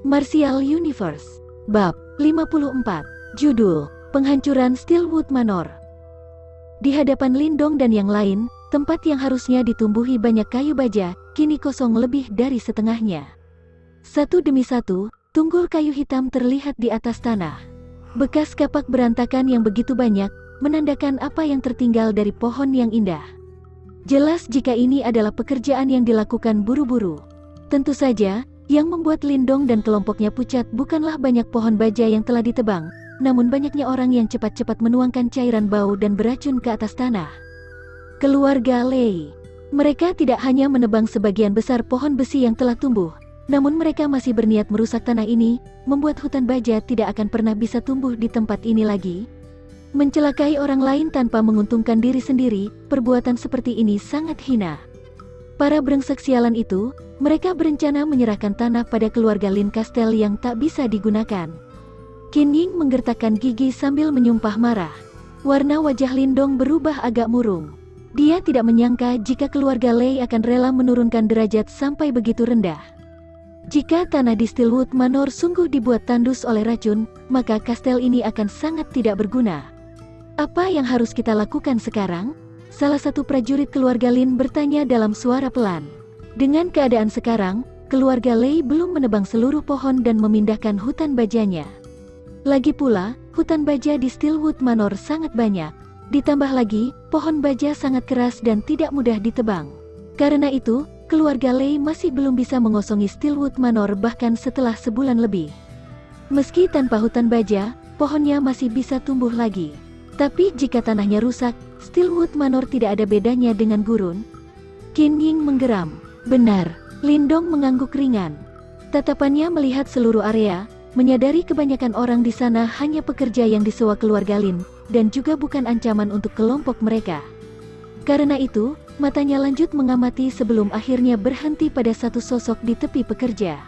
Martial Universe. Bab 54. Judul, Penghancuran Steelwood Manor. Di hadapan Lindong dan yang lain, tempat yang harusnya ditumbuhi banyak kayu baja, kini kosong lebih dari setengahnya. Satu demi satu, tunggul kayu hitam terlihat di atas tanah. Bekas kapak berantakan yang begitu banyak, menandakan apa yang tertinggal dari pohon yang indah. Jelas jika ini adalah pekerjaan yang dilakukan buru-buru. Tentu saja, yang membuat Lindong dan kelompoknya pucat bukanlah banyak pohon baja yang telah ditebang, namun banyaknya orang yang cepat-cepat menuangkan cairan bau dan beracun ke atas tanah. Keluarga Lei. Mereka tidak hanya menebang sebagian besar pohon besi yang telah tumbuh, namun mereka masih berniat merusak tanah ini, membuat hutan baja tidak akan pernah bisa tumbuh di tempat ini lagi. Mencelakai orang lain tanpa menguntungkan diri sendiri, perbuatan seperti ini sangat hina. Para brengsek sialan itu, mereka berencana menyerahkan tanah pada keluarga Lin Kastel yang tak bisa digunakan. Qin Ying menggertakkan gigi sambil menyumpah marah. Warna wajah Lindong berubah agak murung. Dia tidak menyangka jika keluarga Lei akan rela menurunkan derajat sampai begitu rendah. Jika tanah di Steelwood Manor sungguh dibuat tandus oleh racun, maka kastel ini akan sangat tidak berguna. Apa yang harus kita lakukan sekarang? Salah satu prajurit keluarga Lin bertanya dalam suara pelan. Dengan keadaan sekarang, keluarga Lei belum menebang seluruh pohon dan memindahkan hutan bajanya. Lagi pula, hutan baja di Steelwood Manor sangat banyak. Ditambah lagi, pohon baja sangat keras dan tidak mudah ditebang. Karena itu, keluarga Lei masih belum bisa mengosongi Steelwood Manor bahkan setelah sebulan lebih. Meski tanpa hutan baja, pohonnya masih bisa tumbuh lagi. Tapi jika tanahnya rusak, Steelwood Manor tidak ada bedanya dengan gurun. Qin Ying menggeram. Benar, Lindong mengangguk ringan. Tatapannya melihat seluruh area, menyadari kebanyakan orang di sana hanya pekerja yang disewa keluarga Lin, dan juga bukan ancaman untuk kelompok mereka. Karena itu, matanya lanjut mengamati sebelum akhirnya berhenti pada satu sosok di tepi pekerja.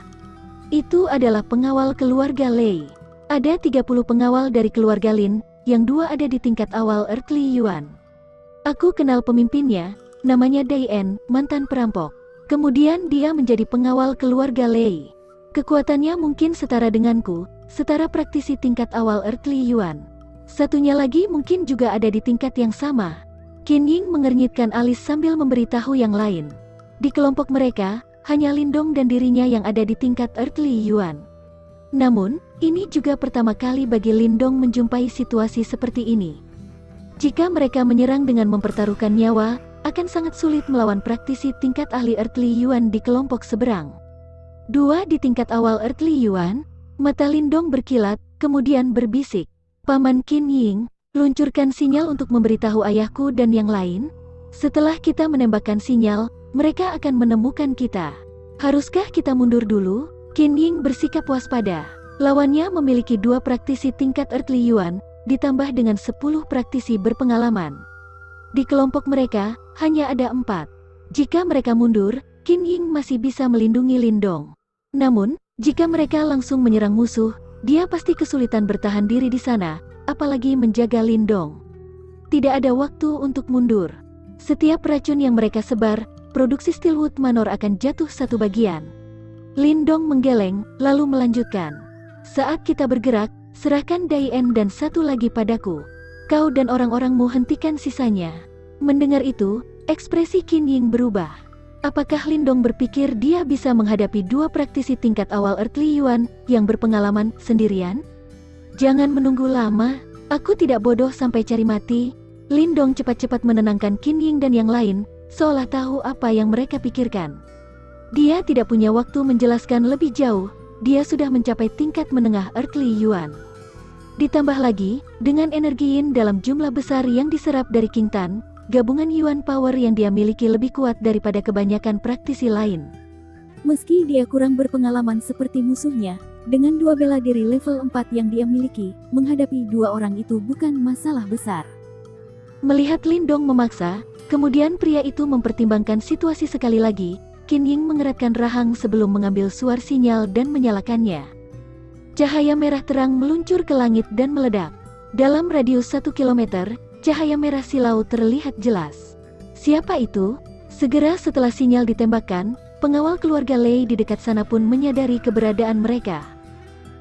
Itu adalah pengawal keluarga Lei. Ada 30 pengawal dari keluarga Lin, yang 2 ada di tingkat awal Earthly Yuan. Aku kenal pemimpinnya, namanya Dayen, mantan perampok. Kemudian dia menjadi pengawal keluarga Lei. Kekuatannya mungkin setara denganku, setara praktisi tingkat awal Earthly Yuan. Satunya lagi mungkin juga ada di tingkat yang sama. Qin Ying mengernyitkan alis sambil memberitahu yang lain. Di kelompok mereka, hanya Lindong dan dirinya yang ada di tingkat Earthly Yuan. Namun, ini juga pertama kali bagi Lindong menjumpai situasi seperti ini. Jika mereka menyerang dengan mempertaruhkan nyawa, akan sangat sulit melawan praktisi tingkat ahli Earthly Yuan di kelompok seberang. 2 di tingkat awal Earthly Yuan, mata Lindong berkilat, kemudian berbisik. Paman Qin Ying, luncurkan sinyal untuk memberitahu ayahku dan yang lain. Setelah kita menembakkan sinyal, mereka akan menemukan kita. Haruskah kita mundur dulu? Qin Ying bersikap waspada. Lawannya memiliki 2 praktisi tingkat Earthly Yuan, ditambah dengan 10 praktisi berpengalaman. Di kelompok mereka, hanya ada 4. Jika mereka mundur, Qin Ying masih bisa melindungi Lindong. Namun, jika mereka langsung menyerang musuh, dia pasti kesulitan bertahan diri di sana, apalagi menjaga Lindong. Tidak ada waktu untuk mundur. Setiap racun yang mereka sebar, produksi Steelwood Manor akan jatuh satu bagian. Lindong menggeleng, lalu melanjutkan. Saat kita bergerak, serahkan Dayen dan 1 lagi padaku. Kau dan orang-orangmu hentikan sisanya. Mendengar itu, ekspresi Qin Ying berubah. Apakah Lindong berpikir dia bisa menghadapi 2 praktisi tingkat awal Earthly Yuan yang berpengalaman sendirian? Jangan menunggu lama, aku tidak bodoh sampai cari mati. Lindong cepat-cepat menenangkan Qin Ying dan yang lain, seolah tahu apa yang mereka pikirkan. Dia tidak punya waktu menjelaskan lebih jauh, dia sudah mencapai tingkat menengah Earthly Yuan. Ditambah lagi, dengan energi Yin dalam jumlah besar yang diserap dari King Tan, gabungan Yuan Power yang dia miliki lebih kuat daripada kebanyakan praktisi lain. Meski dia kurang berpengalaman seperti musuhnya, dengan 2 bela diri level 4 yang dia miliki, menghadapi 2 orang itu bukan masalah besar. Melihat Lindong memaksa, kemudian pria itu mempertimbangkan situasi sekali lagi. Qin Ying mengeratkan rahang sebelum mengambil suar sinyal dan menyalakannya. Cahaya merah terang meluncur ke langit dan meledak. Dalam radius 1 kilometer, cahaya merah silau terlihat jelas. Siapa itu? Segera setelah sinyal ditembakkan, pengawal keluarga Lei di dekat sana pun menyadari keberadaan mereka.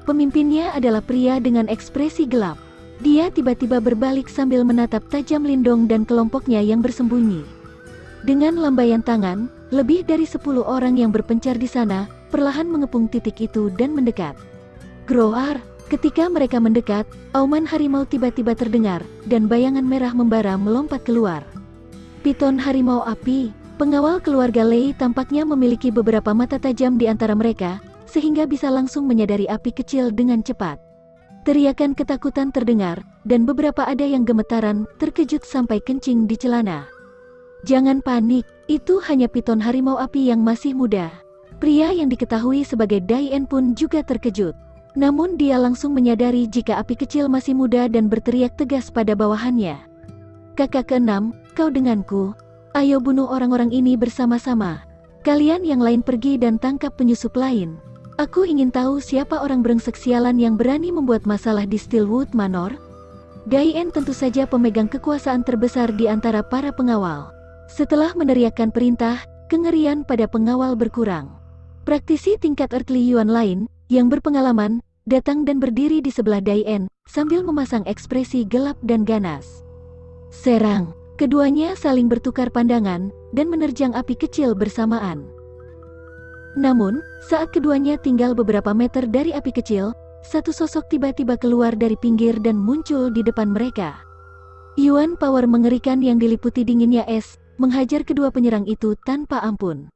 Pemimpinnya adalah pria dengan ekspresi gelap. Dia tiba-tiba berbalik sambil menatap tajam Lindong dan kelompoknya yang bersembunyi. Dengan lambaian tangan, lebih dari 10 orang yang berpencar di sana, perlahan mengepung titik itu dan mendekat. Groar, ketika mereka mendekat, auman harimau tiba-tiba terdengar, dan bayangan merah membara melompat keluar. Piton harimau api, pengawal keluarga Lei tampaknya memiliki beberapa mata tajam di antara mereka, sehingga bisa langsung menyadari api kecil dengan cepat. Teriakan ketakutan terdengar, dan beberapa ada yang gemetaran, terkejut sampai kencing di celana. Jangan panik, itu hanya piton harimau api yang masih muda. Pria yang diketahui sebagai Daien pun juga terkejut. Namun dia langsung menyadari jika api kecil masih muda dan berteriak tegas pada bawahannya. Kakak keenam, kau denganku. Ayo bunuh orang-orang ini bersama-sama. Kalian yang lain pergi dan tangkap penyusup lain. Aku ingin tahu siapa orang brengsek sialan yang berani membuat masalah di Stillwood Manor. Daien tentu saja pemegang kekuasaan terbesar di antara para pengawal. Setelah meneriakkan perintah, kengerian pada pengawal berkurang. Praktisi tingkat Earthly Yuan lain, yang berpengalaman, datang dan berdiri di sebelah Daien, sambil memasang ekspresi gelap dan ganas. Serang, keduanya saling bertukar pandangan, dan menerjang api kecil bersamaan. Namun, saat keduanya tinggal beberapa meter dari api kecil, satu sosok tiba-tiba keluar dari pinggir dan muncul di depan mereka. Yuan power mengerikan yang diliputi dinginnya es, menghajar kedua penyerang itu tanpa ampun.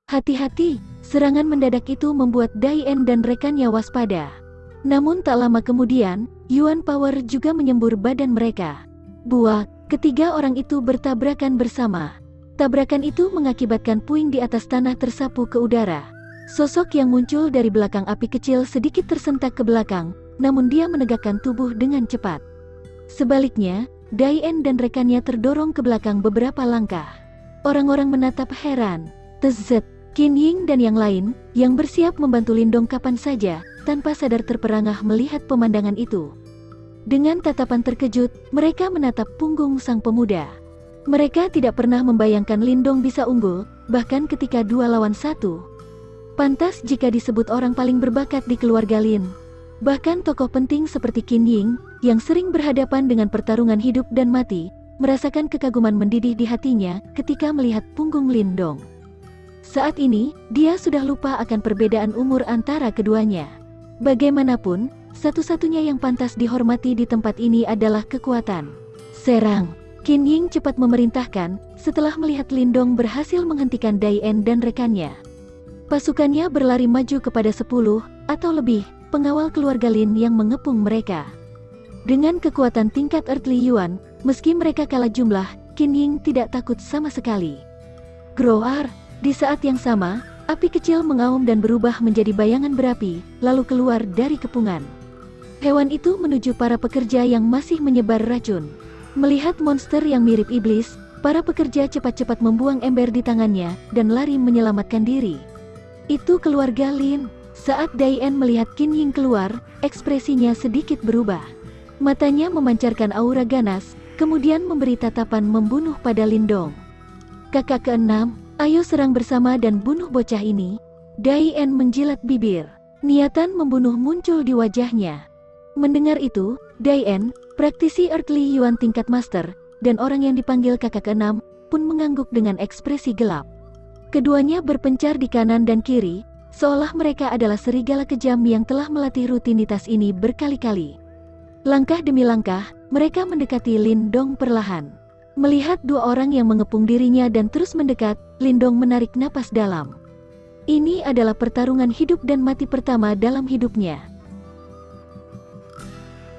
Hati-hati, serangan mendadak itu membuat Daien dan rekannya waspada. Namun tak lama kemudian, Yuan power juga menyembur badan mereka. Buak, ketiga orang itu bertabrakan bersama. Tabrakan itu mengakibatkan puing di atas tanah tersapu ke udara. Sosok yang muncul dari belakang api kecil sedikit tersentak ke belakang, namun dia menegakkan tubuh dengan cepat. Sebaliknya, Daien dan rekannya terdorong ke belakang beberapa langkah. Orang-orang menatap heran. Tzet, Qin Ying dan yang lain, yang bersiap membantu Lindong kapan saja, tanpa sadar terperangah melihat pemandangan itu. Dengan tatapan terkejut, mereka menatap punggung sang pemuda. Mereka tidak pernah membayangkan Lindong bisa unggul, bahkan ketika 2 lawan 1. Pantas jika disebut orang paling berbakat di keluarga Lin. Bahkan tokoh penting seperti Qin Ying, yang sering berhadapan dengan pertarungan hidup dan mati, merasakan kekaguman mendidih di hatinya ketika melihat punggung Lindong. Saat ini, dia sudah lupa akan perbedaan umur antara keduanya. Bagaimanapun, satu-satunya yang pantas dihormati di tempat ini adalah kekuatan. Serang! Qin Ying cepat memerintahkan, setelah melihat Lindong berhasil menghentikan Daien dan rekannya. Pasukannya berlari maju kepada 10, atau lebih, pengawal keluarga Lin yang mengepung mereka. Dengan kekuatan tingkat Earthly Yuan, meski mereka kalah jumlah, Qin Ying tidak takut sama sekali. Groar, di saat yang sama, api kecil mengaum dan berubah menjadi bayangan berapi, lalu keluar dari kepungan. Hewan itu menuju para pekerja yang masih menyebar racun. Melihat monster yang mirip iblis, para pekerja cepat-cepat membuang ember di tangannya, dan lari menyelamatkan diri. Itu keluarga Lin. Saat Daien melihat Qin Ying keluar, ekspresinya sedikit berubah. Matanya memancarkan aura ganas, kemudian memberi tatapan membunuh pada Lindong. Kakak keenam, ayo serang bersama dan bunuh bocah ini. Daien menjilat bibir. Niatan membunuh muncul di wajahnya. Mendengar itu, Daien, praktisi Earthly Yuan tingkat master, dan orang yang dipanggil kakak keenam, pun mengangguk dengan ekspresi gelap. Keduanya berpencar di kanan dan kiri, seolah mereka adalah serigala kejam yang telah melatih rutinitas ini berkali-kali. Langkah demi langkah, mereka mendekati Lindong perlahan. Melihat 2 orang yang mengepung dirinya dan terus mendekat, Lindong menarik napas dalam. Ini adalah pertarungan hidup dan mati pertama dalam hidupnya.